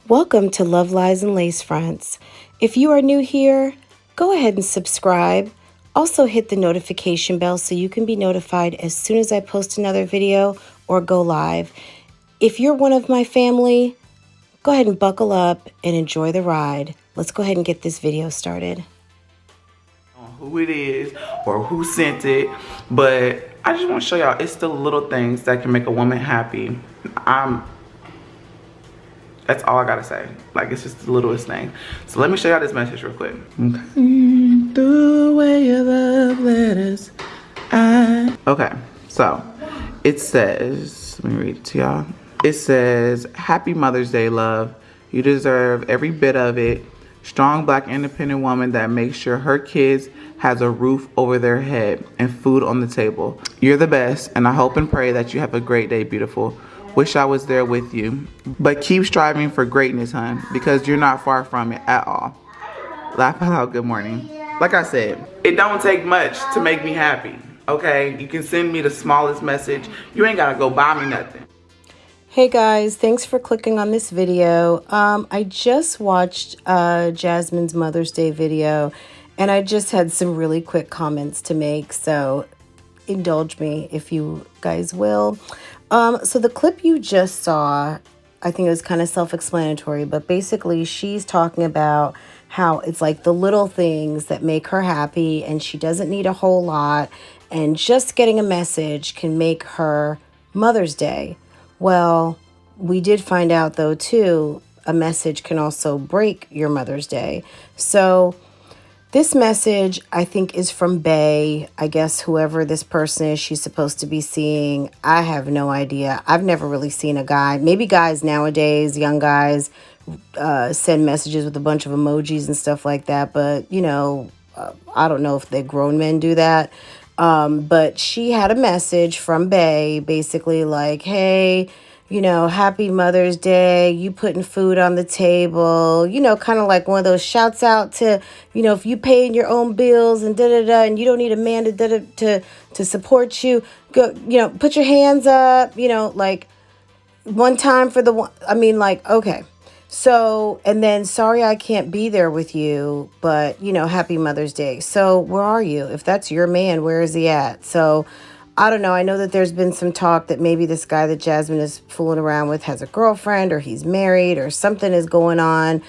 Welcome to Love, Lies, and Lace Fronts. If you are new here, go ahead and subscribe. Also hit the notification bell so you can be notified as soon as I post another video or go live. If you're one of my family, go ahead and buckle up and enjoy the ride. Let's go ahead and get this video started. Who it is or who sent it, but I just want to show y'all it's the little things that can make a woman happy. That's all I gotta say. Like, it's just the littlest thing. So let me show y'all this message real quick. Okay. The way of love letters. Okay, so it says, let me read it to y'all. It says, Happy Mother's Day, love. You deserve every bit of it. Strong Black independent woman that makes sure her kids has a roof over their head and food on the table. You're the best, and I hope and pray that you have a great day, beautiful. Wish I was there with you. But keep striving for greatness, hon, because you're not far from it at all. Laugh out loud, good morning. Like I said, it don't take much to make me happy, okay? You can send me the smallest message. You ain't gotta go buy me nothing. Hey guys, thanks for clicking on this video. I just watched Jasmine's Mother's Day video, and I just had some really quick comments to make, so indulge me if you guys will. So the clip you just saw, I think it was kind of self-explanatory, but basically she's talking about how it's like the little things that make her happy and she doesn't need a whole lot, and just getting a message can make her Mother's Day. Well, we did find out though too, a message can also break your Mother's Day. So this message, I think, is from Bae. I guess whoever this person is, she's supposed to be seeing. I have no idea. I've never really seen a guy. Maybe guys nowadays, young guys, send messages with a bunch of emojis and stuff like that. But, you know, I don't know if the grown men do that. But she had a message from Bae, basically like, hey, you know, happy Mother's Day, you putting food on the table, you know, kind of like one of those shouts out to, you know, if you paying your own bills and da-da-da, and you don't need a man to support you, go, you know, put your hands up, you know, like one time for the one, I mean, like, okay. So, and then, sorry I can't be there with you, but, you know, happy Mother's Day. So, where are you? If that's your man, where is he at? So, I don't know. I know that there's been some talk that maybe this guy that Jasmine is fooling around with has a girlfriend, or he's married, or something is going on.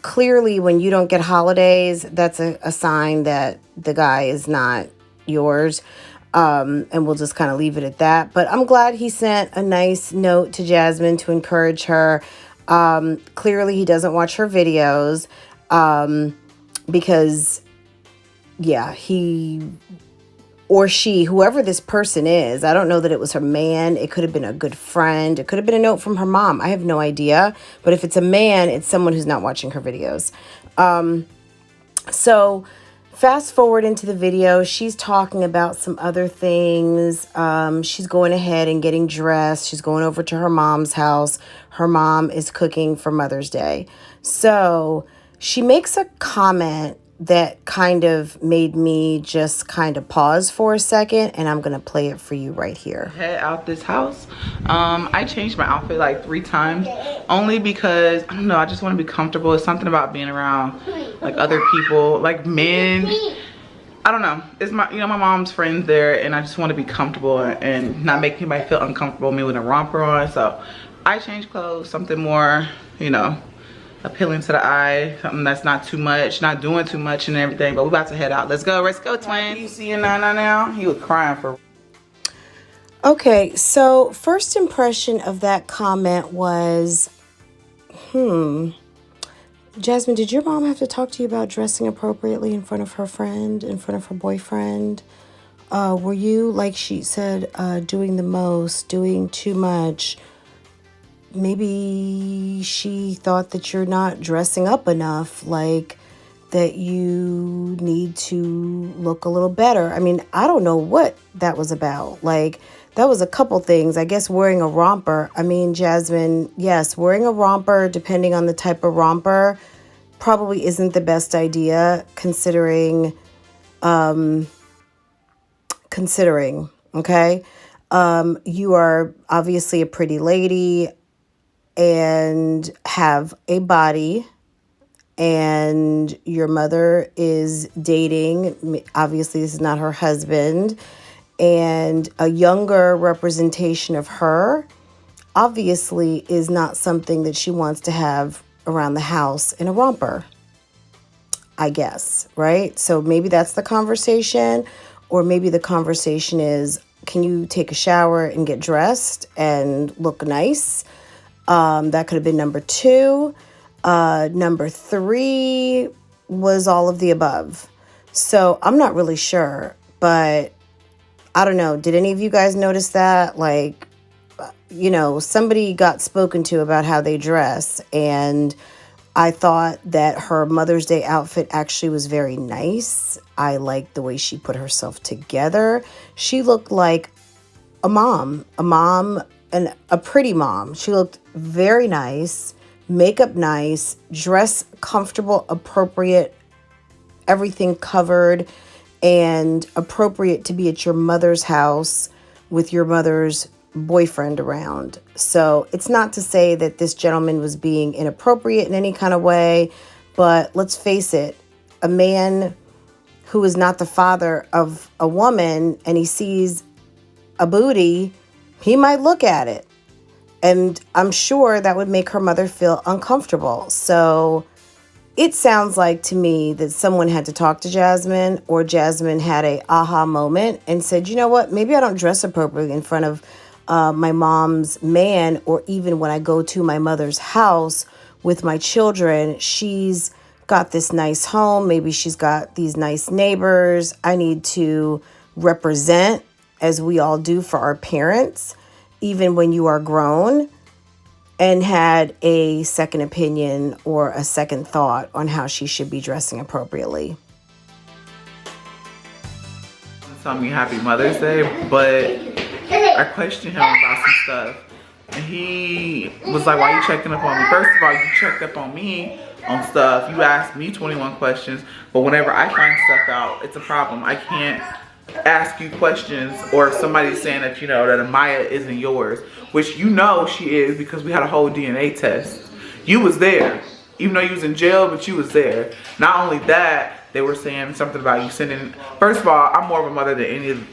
Clearly, when you don't get holidays, that's a sign that the guy is not yours. And we'll just kind of leave it at that. But I'm glad he sent a nice note to Jasmine to encourage her. Clearly he doesn't watch her videos, because yeah, he or she, whoever this person is, I don't know that it was her man. It could have been a good friend. It could have been a note from her mom. I have no idea. But if it's a man, it's someone who's not watching her videos. So fast forward into the video, she's talking about some other things. She's going ahead and getting dressed. She's going over to her mom's house. Her mom is cooking for Mother's Day. So she makes a comment that kind of made me just kind of pause for a second, and I'm gonna play it for you right here. Head out this house. I changed my outfit like 3 times, only because I don't know, I just want to be comfortable. It's something about being around like other people, like men. I don't know, it's my, you know, my mom's friends there, and I just want to be comfortable and not make anybody feel uncomfortable, me with a romper on. So I changed clothes, something more, you know, appealing to the eye, something that's not too much, not doing too much and everything. But we're about to head out. Let's go, twins. You see your Nana now? He was crying for. Okay, so first impression of that comment was, Jasmine, did your mom have to talk to you about dressing appropriately in front of her friend, in front of her boyfriend? Were you, like she said, doing the most, doing too much? Maybe she thought that you're not dressing up enough, like that you need to look a little better. I mean, I don't know what that was about. Like, that was a couple things. I guess wearing a romper. I mean, Jasmine, yes, wearing a romper, depending on the type of romper, probably isn't the best idea considering, okay? You are obviously a pretty lady. and have a body, and your mother is dating, obviously this is not her husband, and a younger representation of her obviously is not something that she wants to have around the house in a romper, I guess, right? So maybe that's the conversation, or maybe the conversation is, can you take a shower and get dressed and look nice? That could have been number 2. Number 3 was all of the above. So I'm not really sure, but I don't know. Did any of you guys notice that? Like, somebody got spoken to about how they dress, and I thought that her Mother's Day outfit actually was very nice. I liked the way she put herself together. She looked like a mom, and a pretty mom. She looked very nice, makeup nice, dress comfortable, appropriate, everything covered, and appropriate to be at your mother's house with your mother's boyfriend around. So it's not to say that this gentleman was being inappropriate in any kind of way, but let's face it, a man who is not the father of a woman and he sees a booty, he might look at it. And I'm sure that would make her mother feel uncomfortable. So it sounds like to me that someone had to talk to Jasmine, or Jasmine had a aha moment and said, you know what, maybe I don't dress appropriately in front of my mom's man, or even when I go to my mother's house with my children. She's got this nice home. Maybe she's got these nice neighbors. I need to represent, as we all do for our parents, even when you are grown, and had a second opinion or a second thought on how she should be dressing appropriately. Tell me happy Mother's Day, but I questioned him about some stuff, and he was like, why you checking up on me? First of all, you checked up on me on stuff. You asked me 21 questions, but whenever I find stuff out, it's a problem. I can't ask you questions, or if somebody's saying that, that Amaya isn't yours, which she is, because we had a whole DNA test. You was there, even though you was in jail, but you was there. Not only that, they were saying something about you sending, first of all, I'm more of a mother than any of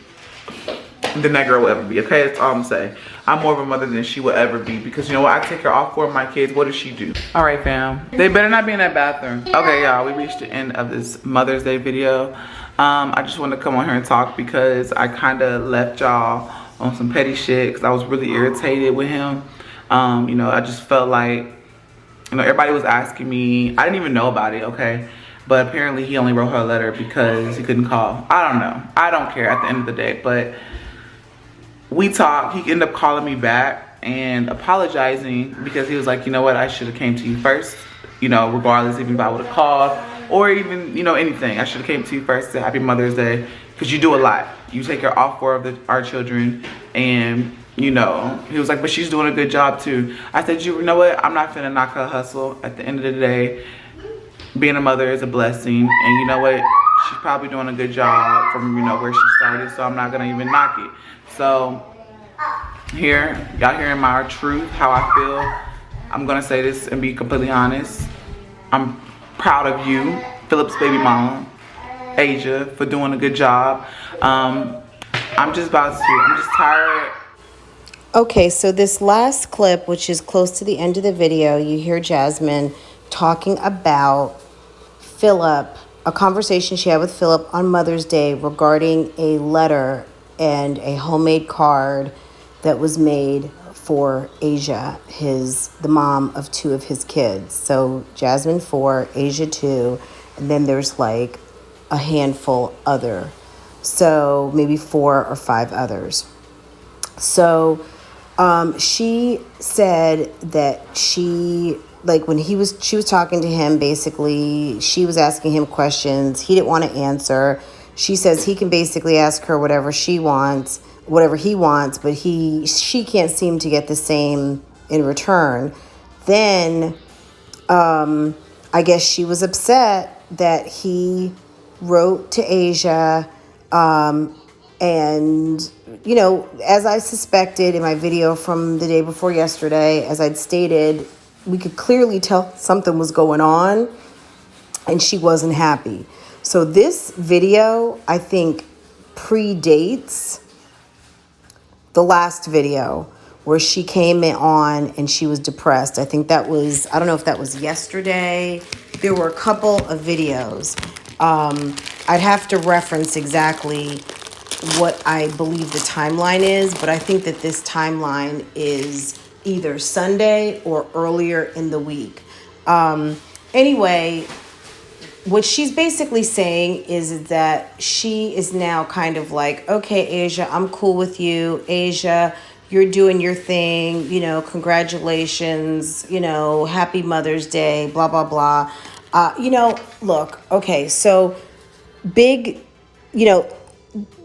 that girl will ever be, okay? That's all I'm saying. I'm more of a mother than she will ever be, because you know what? I take care of all 4 of my kids. What does she do? All right, fam. They better not be in that bathroom. Okay, y'all, we reached the end of this Mother's Day video. I just wanted to come on here and talk because I kind of left y'all on some petty shit because I was really irritated with him. I just felt like, everybody was asking me. I didn't even know about it, okay? But apparently he only wrote her a letter because he couldn't call. I don't know. I don't care at the end of the day. But we talked. He ended up calling me back and apologizing because he was like, you know what? I should have came to you first. Regardless, even if I would have called or even, anything. I should have came to you first to Happy Mother's Day because you do a lot. You take care of all 4 of our children, and he was like, but she's doing a good job too. I said, you know what? I'm not finna knock her hustle. At the end of the day, being a mother is a blessing, and you know what? She's probably doing a good job from where she started, so I'm not gonna even knock it. So here, y'all hearing my truth, how I feel. I'm gonna say this and be completely honest. I'm proud of you, Philip's baby mama, Asia, for doing a good job. I'm just tired. Okay, so this last clip, which is close to the end of the video, you hear Jasmine talking about Philip, a conversation she had with Philip on Mother's Day regarding a letter and a homemade card that was made for Asia, the mom of 2 of his kids. So Jasmine 4, Asia 2, and then there's like a handful other. So maybe 4 or 5 others. So she said that she was talking to him, basically, she was asking him questions. He didn't want to answer. She says he can basically ask her whatever he wants, but she can't seem to get the same in return. Then I guess she was upset that he wrote to Asia and you know, as I suspected in my video from the day before yesterday, as I'd stated, we could clearly tell something was going on and she wasn't happy. So this video, I think, predates the last video where she came on and she was depressed. I think that was, I don't know if that was yesterday. There were a couple of videos. I'd have to reference exactly what I believe the timeline is, but I think that this timeline is either Sunday or earlier in the week. Anyway, what she's basically saying is that she is now kind of like, okay, Asia, I'm cool with you. Asia, you're doing your thing, you know, congratulations, you know, happy Mother's Day, blah, blah, blah. You know, look, okay, so big, you know,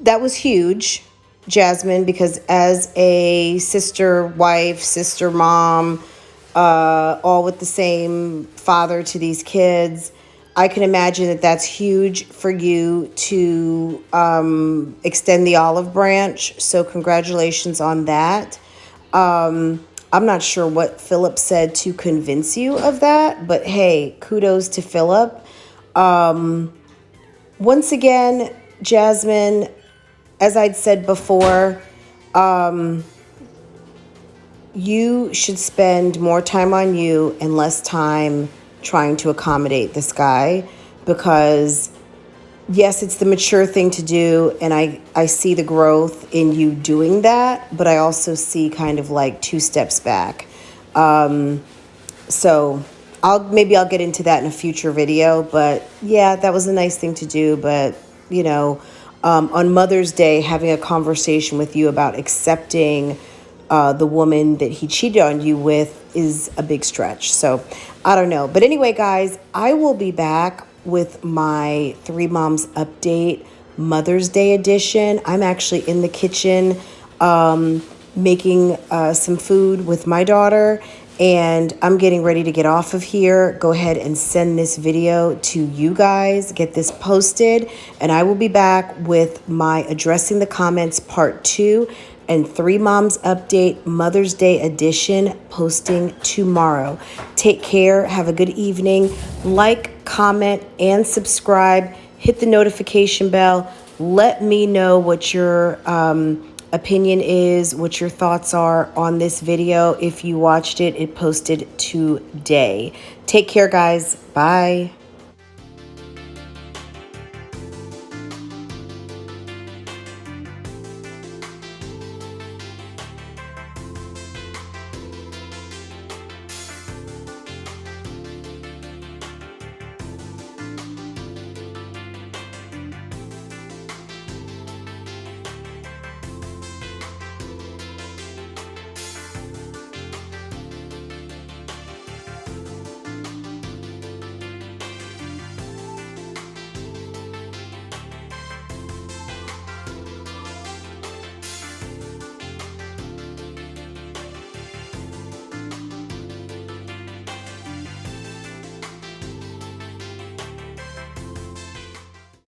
that was huge, Jasmine, because as a sister, wife, sister, mom, all with the same father to these kids, I can imagine that that's huge for you to extend the olive branch. So congratulations on that. I'm not sure what Philip said to convince you of that, but hey, kudos to Philip. Once again, Jasmine, as I'd said before, you should spend more time on you and less time trying to accommodate this guy, because yes, it's the mature thing to do, and I see the growth in you doing that, but I also see kind of like 2 steps back. So maybe I'll get into that in a future video, but yeah, that was a nice thing to do. But you know, on Mother's Day, having a conversation with you about accepting the woman that he cheated on you with is a big stretch. So I don't know. But anyway, guys, I will be back with my 3 Moms Update Mother's Day edition. I'm actually in the kitchen making some food with my daughter, and I'm getting ready to get off of here. Go ahead and send this video to you guys, get this posted, and I will be back with my Addressing the Comments Part 2 and 3 Moms Update Mother's Day edition posting tomorrow. Take care. Have a good evening. Like, comment, and subscribe. Hit the notification bell. Let me know what your opinion is, what your thoughts are on this video. If you watched it, it posted today. Take care, guys. Bye.